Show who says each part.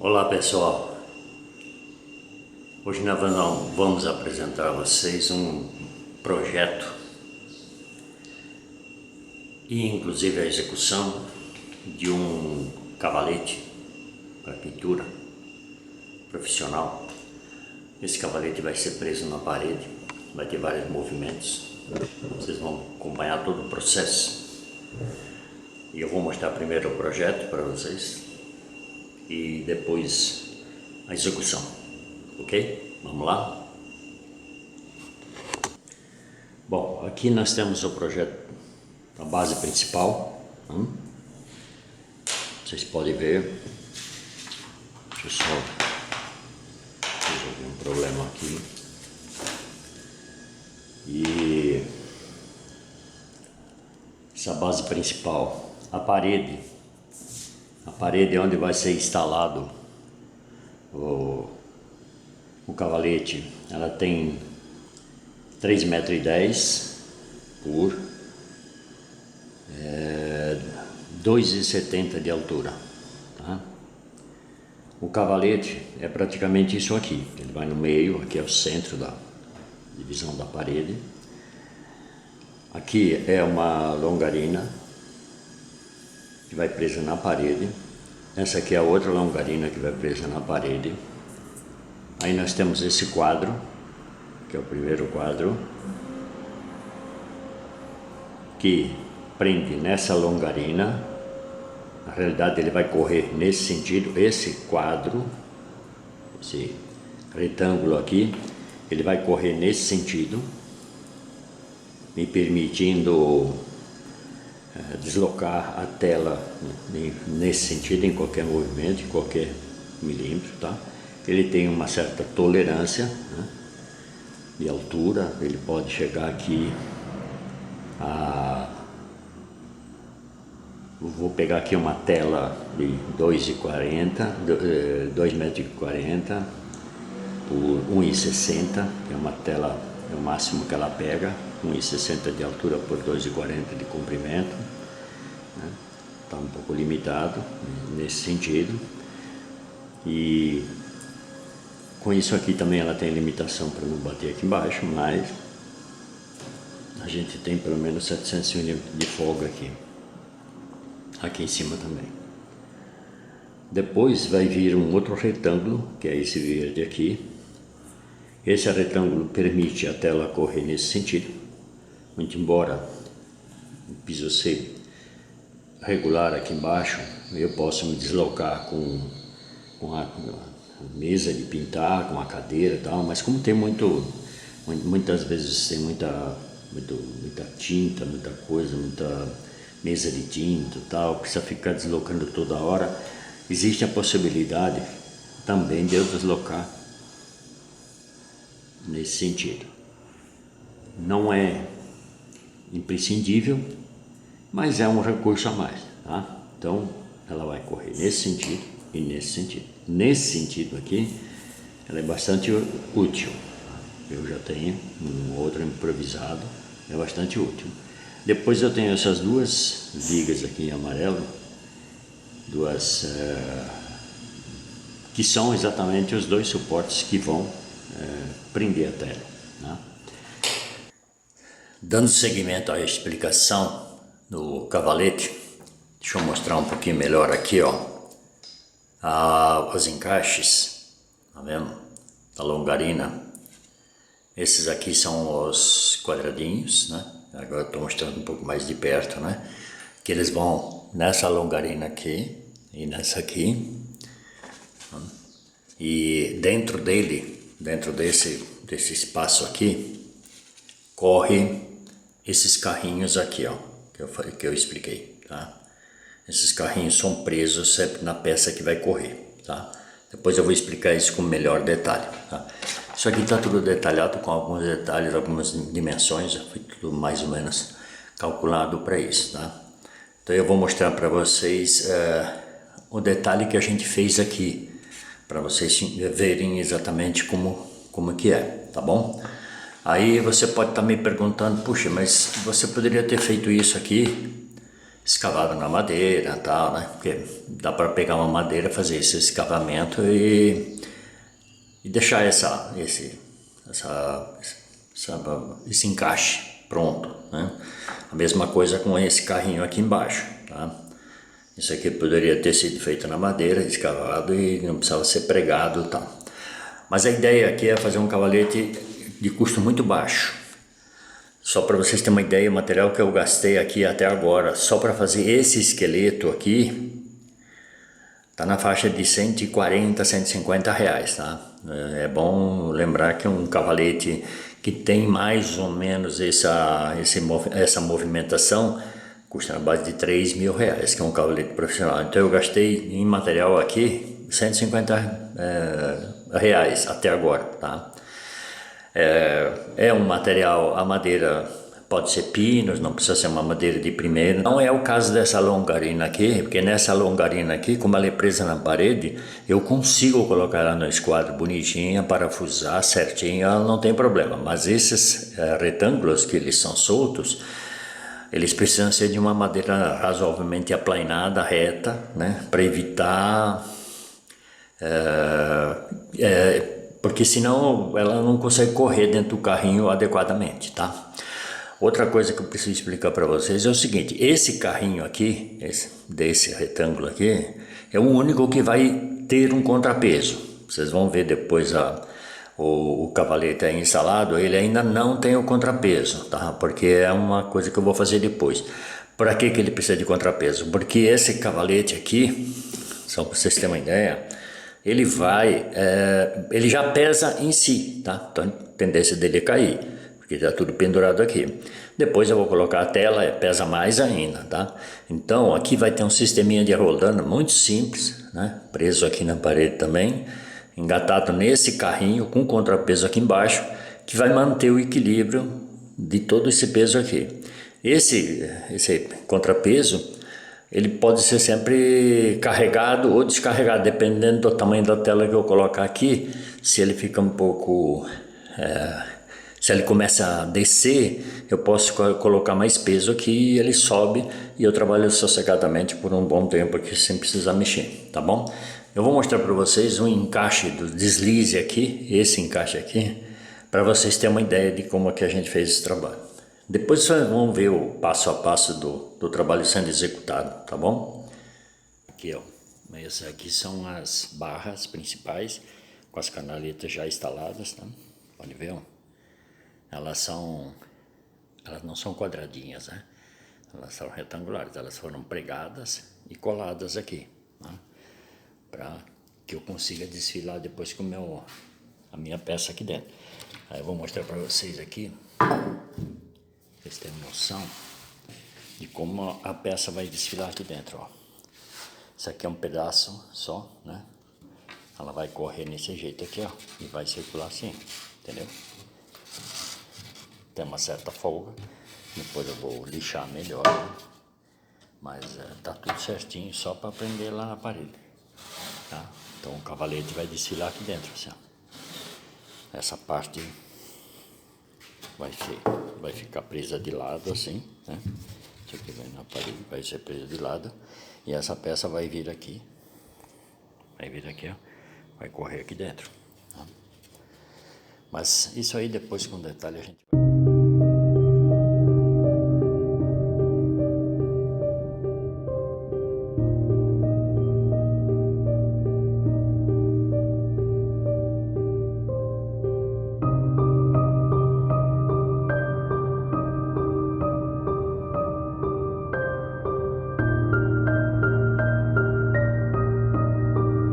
Speaker 1: Olá pessoal, hoje nós vamos apresentar a vocês um projeto e inclusive a execução de um cavalete para pintura profissional. Esse cavalete vai ser preso na parede, vai ter vários movimentos, vocês vão acompanhar todo o processo e eu vou mostrar primeiro o projeto para vocês e depois a execução, ok? Vamos lá? Bom, aqui nós temos o projeto, a base principal, vocês podem ver. Deixa eu só resolver um problema aqui. E essa base principal, a parede onde vai ser instalado o cavalete, ela tem 3,10 m por 2,70 de altura, tá? O cavalete é praticamente isso aqui, ele vai no meio, aqui é o centro da divisão da parede. Aqui é uma longarina que vai presa na parede. Essa aqui é a outra longarina que vai presa na parede. Aí nós temos esse quadro, que é o primeiro quadro, que prende nessa longarina. Na realidade ele vai correr nesse sentido, esse quadro, esse retângulo aqui, ele vai correr nesse sentido, me permitindo deslocar a tela nesse sentido, em qualquer movimento, em qualquer milímetro, tá? Ele tem uma certa tolerância, né, de altura, ele pode chegar aqui a... Vou pegar aqui uma tela de 2,40 metros por 1,60, que é uma tela, é o máximo que ela pega, 1,60 de altura por 2,40 de comprimento, né? Tá um pouco limitado nesse sentido. E com isso aqui também ela tem limitação para não bater aqui embaixo, mas a gente tem pelo menos 700 mm de folga aqui em cima também. Depois vai vir um outro retângulo, que é esse verde aqui. Esse retângulo permite a tela correr nesse sentido, muito embora o piso ser regular aqui embaixo, eu posso me deslocar com a mesa de pintar, com a cadeira e tal, mas como tem muitas vezes tem muita tinta, muita coisa, muita mesa de tinta e tal, precisa ficar deslocando toda hora, existe a possibilidade também de eu deslocar nesse sentido. Não é imprescindível, mas é um recurso a mais, tá? Então ela vai correr nesse sentido e nesse sentido. Nesse sentido aqui, ela é bastante útil. Eu já tenho um outro improvisado, é bastante útil. Depois eu tenho essas duas vigas aqui em amarelo, que são exatamente os dois suportes que vão prender a tela, né? Dando seguimento à explicação do cavalete, deixa eu mostrar um pouquinho melhor aqui, ó, os encaixes, tá vendo? Da longarina. Esses aqui são os quadradinhos, né? Agora estou mostrando um pouco mais de perto, né? Que eles vão nessa longarina aqui e nessa aqui. E dentro desse espaço aqui, corre esses carrinhos aqui, ó, que eu expliquei, tá? Esses carrinhos são presos sempre na peça que vai correr, tá? Depois eu vou explicar isso com melhor detalhe, tá? Isso aqui está tudo detalhado com alguns detalhes, algumas dimensões, foi tudo mais ou menos calculado para isso, tá? Então eu vou mostrar para vocês o detalhe que a gente fez aqui, para vocês verem exatamente como que é, tá bom? Aí você pode estar me perguntando, puxa, mas você poderia ter feito isso aqui escavado na madeira e tal, né? Porque dá para pegar uma madeira, fazer esse escavamento e deixar esse encaixe pronto, né? A mesma coisa com esse carrinho aqui embaixo, tá? Isso aqui poderia ter sido feito na madeira, escavado e não precisava ser pregado e tal. Mas a ideia aqui é fazer um cavalete de custo muito baixo. Só para vocês terem uma ideia, o material que eu gastei aqui até agora, só para fazer esse esqueleto aqui, tá na faixa de 140, 150 reais, tá? É bom lembrar que um cavalete que tem mais ou menos essa movimentação custa na base de 3 mil reais, que é um cavalete profissional. Então eu gastei em material aqui 150 reais até agora, tá? É um material, a madeira pode ser pinos, não precisa ser uma madeira de primeira. Não é o caso dessa longarina aqui, porque nessa longarina aqui, como ela é presa na parede, eu consigo colocar ela no esquadro bonitinha, parafusar certinho, ela não tem problema. Mas esses retângulos que eles são soltos, eles precisam ser de uma madeira razoavelmente aplainada, reta, né, para evitar... porque senão ela não consegue correr dentro do carrinho adequadamente, tá? Outra coisa que eu preciso explicar para vocês é o seguinte: esse carrinho aqui, desse retângulo aqui, é o único que vai ter um contrapeso. Vocês vão ver depois o cavalete aí instalado, ele ainda não tem o contrapeso, tá? Porque é uma coisa que eu vou fazer depois. Para que ele precisa de contrapeso? Porque esse cavalete aqui, só para vocês terem uma ideia, ele ele já pesa em si, tá? Então a tendência dele é cair, porque está tudo pendurado aqui. Depois eu vou colocar a tela, pesa mais ainda, tá? Então aqui vai ter um sisteminha de roldana muito simples, né? Preso aqui na parede também, engatado nesse carrinho com contrapeso aqui embaixo, que vai manter o equilíbrio de todo esse peso aqui. Esse contrapeso, ele pode ser sempre carregado ou descarregado, dependendo do tamanho da tela que eu colocar aqui. Se ele fica um pouco... se ele começa a descer, eu posso colocar mais peso aqui e ele sobe e eu trabalho sossegadamente por um bom tempo aqui sem precisar mexer, tá bom? Eu vou mostrar para vocês um encaixe do deslize aqui, esse encaixe aqui, para vocês terem uma ideia de como é que a gente fez esse trabalho. Depois vocês vão ver o passo a passo do trabalho sendo executado, tá bom? Aqui, ó, essas aqui são as barras principais com as canaletas já instaladas, tá? Pode ver, ó. Elas não são quadradinhas, né? Elas são retangulares, elas foram pregadas e coladas aqui, né? Para que eu consiga desfilar depois com a minha peça aqui dentro. Aí eu vou mostrar para vocês aqui, vocês terem noção de como a peça vai desfilar aqui dentro, ó. Isso aqui é um pedaço só, né? Ela vai correr nesse jeito aqui, ó, e vai circular assim, entendeu? Tem uma certa folga, depois eu vou lixar melhor, né? Mas tá tudo certinho, só para prender lá na parede, tá? Então o cavalete vai desfilar aqui dentro, assim, ó. Essa parte vai ficar presa de lado assim, né? Isso aqui vai na parede, vai ser presa de lado. E essa peça vai vir aqui, ó, vai correr aqui dentro, tá? Mas isso aí depois com detalhe a gente vai...